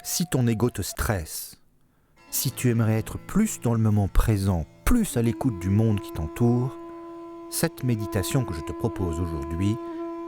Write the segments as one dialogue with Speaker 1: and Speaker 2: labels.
Speaker 1: Si ton ego te stresse, si tu aimerais être plus dans le moment présent, plus à l'écoute du monde qui t'entoure, cette méditation que je te propose aujourd'hui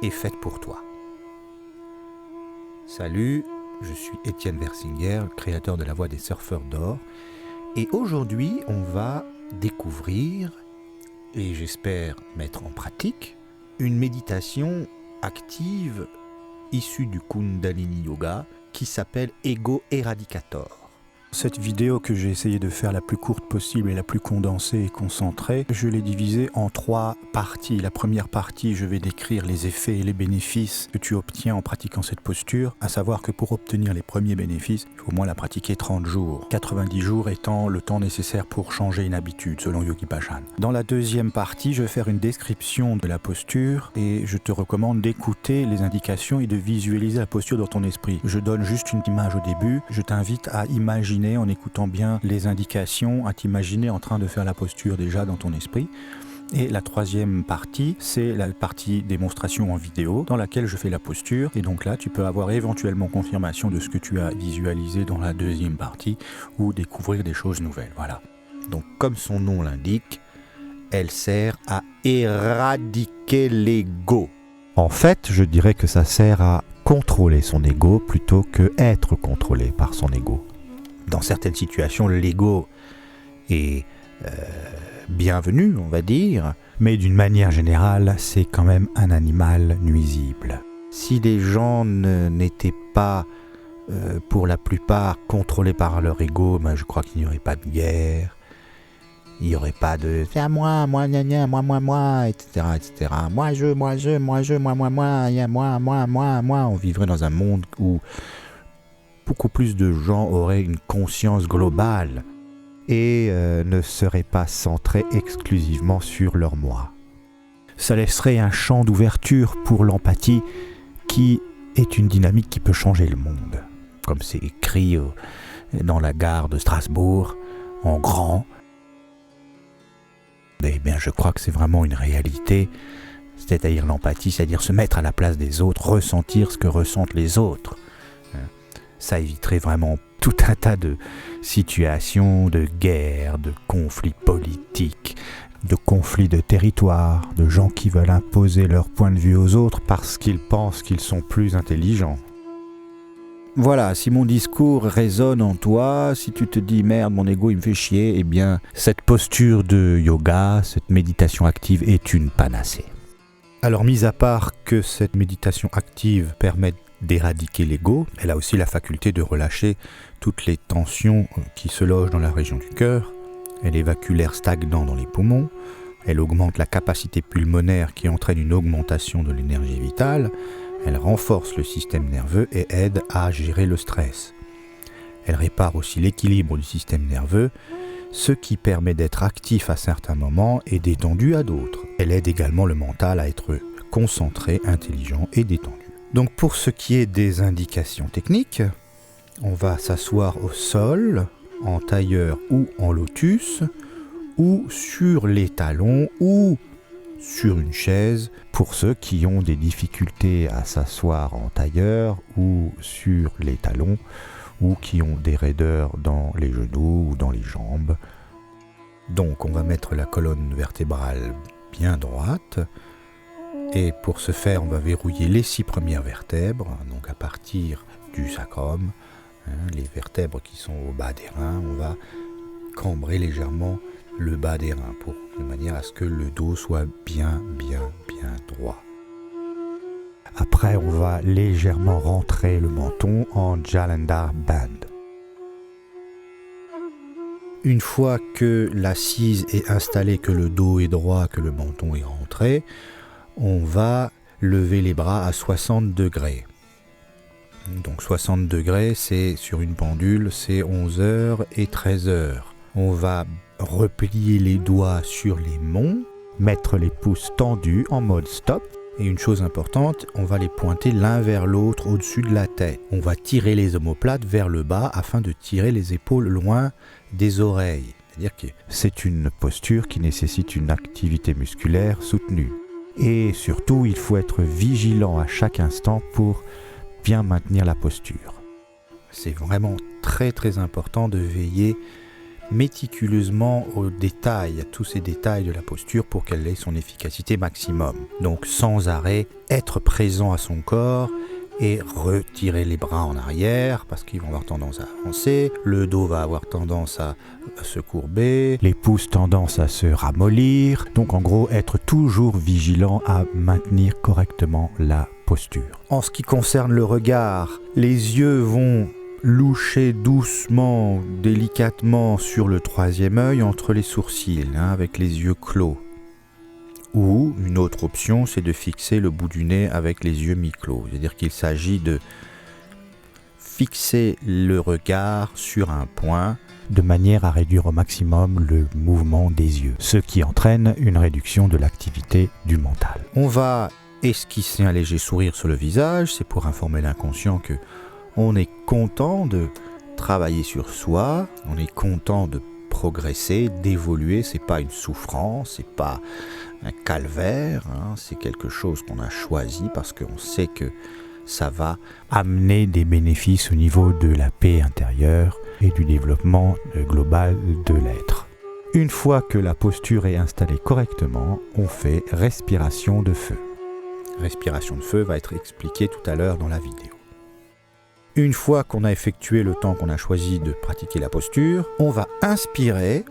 Speaker 1: est faite pour toi. Salut, je suis Étienne Versinger, créateur de la Voix des surfeurs d'or, et aujourd'hui on va découvrir, et j'espère mettre en pratique, une méditation active issue du Kundalini Yoga qui s'appelle Ego Eradicator.
Speaker 2: Cette vidéo que j'ai essayé de faire la plus courte possible et la plus condensée et concentrée, je l'ai divisée en 3 parties. La première partie, je vais décrire les effets et les bénéfices que tu obtiens en pratiquant cette posture, à savoir que pour obtenir les premiers bénéfices, il faut au moins la pratiquer 30 jours, 90 jours étant le temps nécessaire pour changer une habitude, selon Yogi Bhajan. Dans la deuxième partie, je vais faire une description de la posture et je te recommande d'écouter les indications et de visualiser la posture dans ton esprit. Je donne juste une image au début, je t'invite à imaginer en écoutant bien les indications, à t'imaginer en train de faire la posture déjà dans ton esprit. Et la troisième partie, c'est la partie démonstration en vidéo dans laquelle je fais la posture. Et donc là, tu peux avoir éventuellement confirmation de ce que tu as visualisé dans la deuxième partie ou découvrir des choses nouvelles. Voilà.
Speaker 1: Donc comme son nom l'indique, elle sert à éradiquer l'ego. En fait, je dirais que ça sert à contrôler son ego plutôt que être contrôlé par son ego. Dans certaines situations, l'ego est bienvenu, on va dire, mais d'une manière générale, c'est quand même un animal nuisible. Si les gens n'étaient pas, pour la plupart, contrôlés par leur ego, ben, je crois qu'il n'y aurait pas de guerre, il n'y aurait pas de « c'est à moi, gna gna, moi, etc. etc. Moi, on vivrait dans un monde où beaucoup plus de gens auraient une conscience globale et ne seraient pas centrés exclusivement sur leur moi. Ça laisserait un champ d'ouverture pour l'empathie qui est une dynamique qui peut changer le monde. Comme c'est écrit dans la gare de Strasbourg, en grand. Eh bien, je crois que c'est vraiment une réalité, c'est-à-dire l'empathie, c'est-à-dire se mettre à la place des autres, ressentir ce que ressentent les autres. Ça éviterait vraiment tout un tas de situations, de guerres, de conflits politiques, de conflits de territoire, de gens qui veulent imposer leur point de vue aux autres parce qu'ils pensent qu'ils sont plus intelligents. Voilà, si mon discours résonne en toi, si tu te dis « merde, mon ego il me fait chier », eh bien cette posture de yoga, cette méditation active est une panacée. Alors mis à part que cette méditation active permet d'éradiquer l'ego, elle a aussi la faculté de relâcher toutes les tensions qui se logent dans la région du cœur, elle évacue l'air stagnant dans les poumons, elle augmente la capacité pulmonaire qui entraîne une augmentation de l'énergie vitale, elle renforce le système nerveux et aide à gérer le stress. Elle répare aussi l'équilibre du système nerveux, ce qui permet d'être actif à certains moments et détendu à d'autres. Elle aide également le mental à être concentré, intelligent et détendu. Donc pour ce qui est des indications techniques, on va s'asseoir au sol, en tailleur ou en lotus, ou sur les talons ou sur une chaise pour ceux qui ont des difficultés à s'asseoir en tailleur ou sur les talons ou qui ont des raideurs dans les genoux ou dans les jambes. Donc on va mettre la colonne vertébrale bien droite. Et pour ce faire, on va verrouiller les 6 premières vertèbres, donc à partir du sacrum, les vertèbres qui sont au bas des reins, on va cambrer légèrement le bas des reins de manière à ce que le dos soit bien droit. Après, on va légèrement rentrer le menton en Jalandhar Bandh. Une fois que l'assise est installée, que le dos est droit, que le menton est rentré, on va lever les bras à 60 degrés. Donc 60 degrés, c'est sur une pendule, c'est 11h et 13h. On va replier les doigts sur les mains, mettre les pouces tendus en mode stop. Et une chose importante, on va les pointer l'un vers l'autre au-dessus de la tête. On va tirer les omoplates vers le bas afin de tirer les épaules loin des oreilles. C'est-à-dire que c'est une posture qui nécessite une activité musculaire soutenue. Et surtout, il faut être vigilant à chaque instant pour bien maintenir la posture. C'est vraiment très très important de veiller méticuleusement aux détails, à tous ces détails de la posture pour qu'elle ait son efficacité maximum. Donc sans arrêt, être présent à son corps et retirer les bras en arrière parce qu'ils vont avoir tendance à avancer, le dos va avoir tendance à se courber, les pouces tendance à se ramollir. Donc en gros, être toujours vigilant à maintenir correctement la posture. En ce qui concerne le regard, les yeux vont loucher doucement, délicatement sur le troisième œil entre les sourcils, avec les yeux clos. Ou une autre option, c'est de fixer le bout du nez avec les yeux mi-clos. C'est-à-dire qu'il s'agit de fixer le regard sur un point de manière à réduire au maximum le mouvement des yeux, ce qui entraîne une réduction de l'activité du mental. On va esquisser un léger sourire sur le visage, c'est pour informer l'inconscient que on est content de travailler sur soi, on est content de progresser, d'évoluer, c'est pas une souffrance, c'est pas un calvaire, c'est quelque chose qu'on a choisi parce qu'on sait que ça va amener des bénéfices au niveau de la paix intérieure et du développement global de l'être. Une fois que la posture est installée correctement, on fait respiration de feu. Respiration de feu va être expliquée tout à l'heure dans la vidéo. Une fois qu'on a effectué le temps qu'on a choisi de pratiquer la posture, on va inspirer,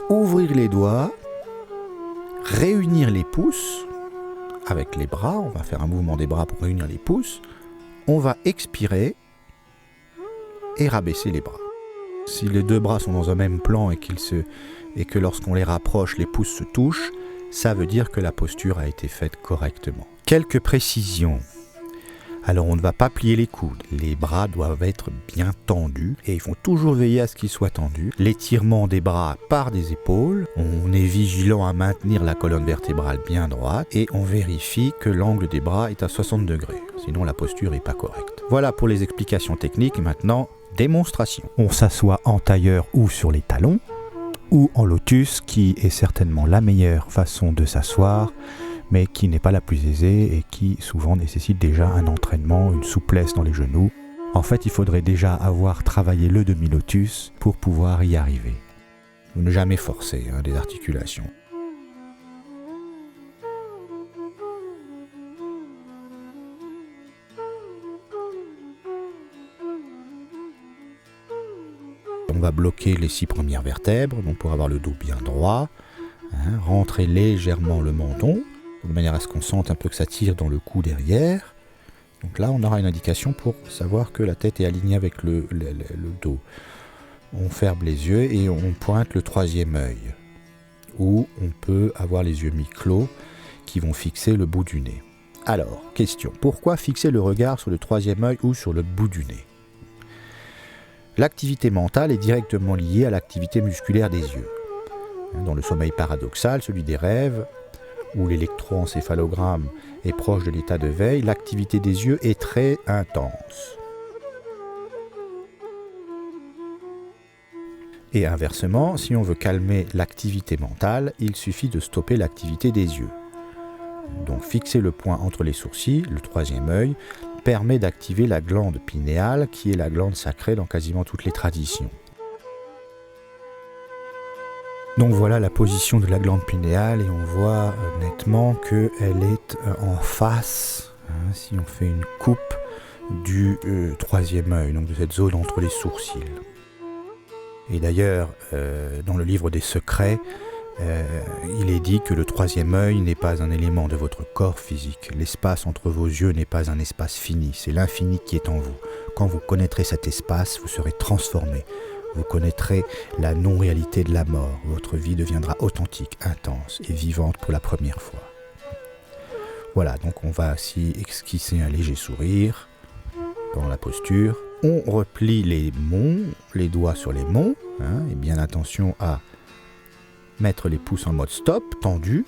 Speaker 1: ouvrir les doigts, réunir les pouces avec les bras, on va faire un mouvement des bras pour réunir les pouces, on va expirer et rabaisser les bras. Si les deux bras sont dans un même plan et que lorsqu'on les rapproche, les pouces se touchent, ça veut dire que la posture a été faite correctement. Quelques précisions. Alors on ne va pas plier les coudes, les bras doivent être bien tendus et il faut toujours veiller à ce qu'ils soient tendus. L'étirement des bras part des épaules, on est vigilant à maintenir la colonne vertébrale bien droite et on vérifie que l'angle des bras est à 60 degrés, sinon la posture n'est pas correcte. Voilà pour les explications techniques, maintenant démonstration. On s'assoit en tailleur ou sur les talons ou en lotus qui est certainement la meilleure façon de s'asseoir, mais qui n'est pas la plus aisée et qui souvent nécessite déjà un entraînement, une souplesse dans les genoux. En fait, il faudrait déjà avoir travaillé le demi-lotus pour pouvoir y arriver. Ne jamais forcer les articulations. On va bloquer les 6 premières vertèbres, donc pour avoir le dos bien droit, rentrer légèrement le menton, de manière à ce qu'on sente un peu que ça tire dans le cou derrière. Donc là, on aura une indication pour savoir que la tête est alignée avec le dos. On ferme les yeux et on pointe le troisième œil, où on peut avoir les yeux mi-clos qui vont fixer le bout du nez. Alors, question, pourquoi fixer le regard sur le troisième œil ou sur le bout du nez ? L'activité mentale est directement liée à l'activité musculaire des yeux. Dans le sommeil paradoxal, celui des rêves, où l'électroencéphalogramme est proche de l'état de veille, l'activité des yeux est très intense. Et inversement, si on veut calmer l'activité mentale, il suffit de stopper l'activité des yeux. Donc fixer le point entre les sourcils, le troisième œil, permet d'activer la glande pinéale, qui est la glande sacrée dans quasiment toutes les traditions. Donc voilà la position de la glande pinéale et on voit nettement qu'elle est en face, si on fait une coupe du troisième œil, donc de cette zone entre les sourcils. Et d'ailleurs, dans le livre des secrets, il est dit que le troisième œil n'est pas un élément de votre corps physique. L'espace entre vos yeux n'est pas un espace fini, c'est l'infini qui est en vous. Quand vous connaîtrez cet espace, vous serez transformé. Vous connaîtrez la non-réalité de la mort. Votre vie deviendra authentique, intense et vivante pour la première fois. Voilà, donc on va aussi esquisser un léger sourire dans la posture. On replie les doigts sur les monts, et bien attention à mettre les pouces en mode stop, tendus,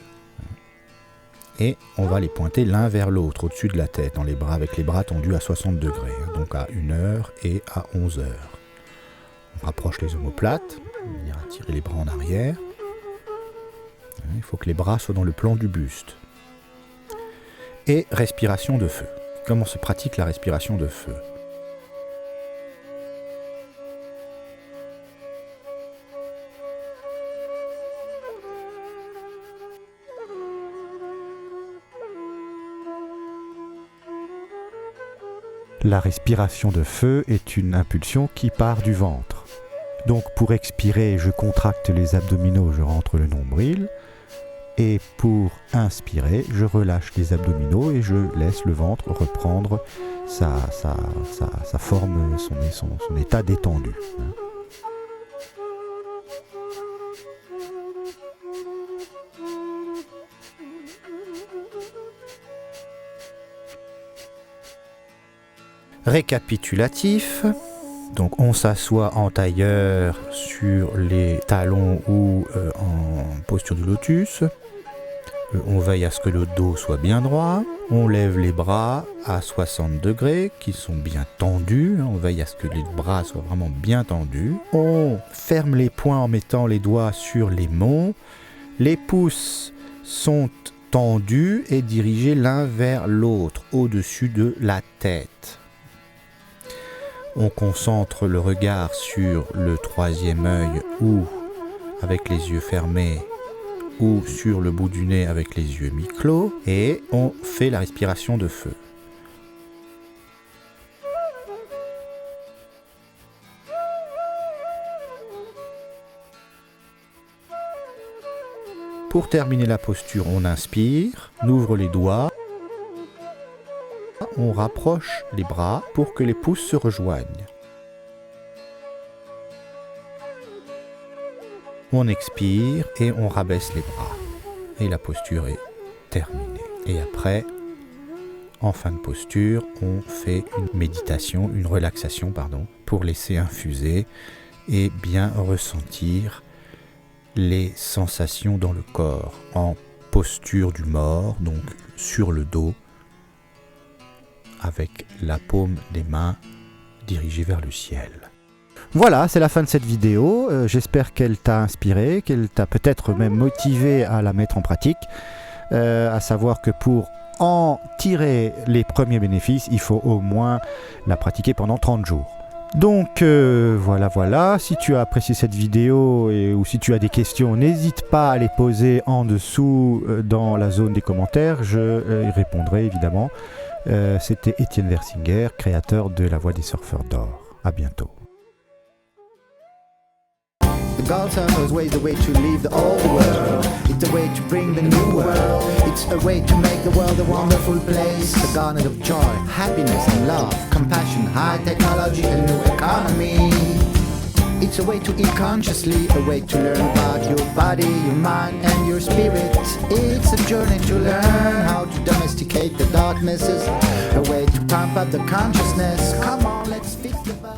Speaker 1: et on va les pointer l'un vers l'autre, au-dessus de la tête, dans les bras, avec les bras tendus à 60 degrés, donc à 1h et à 11h. On rapproche les omoplates, on va tirer les bras en arrière. Il faut que les bras soient dans le plan du buste. Et respiration de feu. Comment se pratique la respiration de feu ? La respiration de feu est une impulsion qui part du ventre. Donc pour expirer, je contracte les abdominaux, je rentre le nombril. Et pour inspirer, je relâche les abdominaux et je laisse le ventre reprendre sa forme, son état détendu. Récapitulatif. Donc on s'assoit en tailleur sur les talons ou en posture du lotus. On veille à ce que le dos soit bien droit. On lève les bras à 60 degrés qui sont bien tendus. On veille à ce que les bras soient vraiment bien tendus. On ferme les poings en mettant les doigts sur les mains. Les pouces sont tendus et dirigés l'un vers l'autre au-dessus de la tête. On concentre le regard sur le troisième œil ou avec les yeux fermés ou sur le bout du nez avec les yeux mi-clos et on fait la respiration de feu. Pour terminer la posture, on inspire, on ouvre les doigts, on rapproche les bras pour que les pouces se rejoignent. On expire et on rabaisse les bras. Et la posture est terminée. Et après, en fin de posture, on fait une méditation, une relaxation, pour laisser infuser et bien ressentir les sensations dans le corps. En posture du mort, donc sur le dos, avec la paume des mains dirigée vers le ciel. Voilà, c'est la fin de cette vidéo. J'espère qu'elle t'a inspiré, qu'elle t'a peut-être même motivé à la mettre en pratique. À savoir que pour en tirer les premiers bénéfices, il faut au moins la pratiquer pendant 30 jours. Donc voilà. Si tu as apprécié cette vidéo ou si tu as des questions, n'hésite pas à les poser en dessous dans la zone des commentaires. Je y répondrai évidemment. C'était Étienne Versinger, créateur de La Voix des surfeurs d'or. À bientôt.
Speaker 3: The gods are always a way to leave the old world. It's a way to bring the new world. It's a way to make the world a wonderful place. The garnet of joy, happiness and love, compassion, high technology and new economy. It's a way to eat consciously, a way to learn about your body, your mind and your spirit. It's a journey to learn how to domesticate the darknesses, a way to pump up the consciousness. Come on, let's fix the body.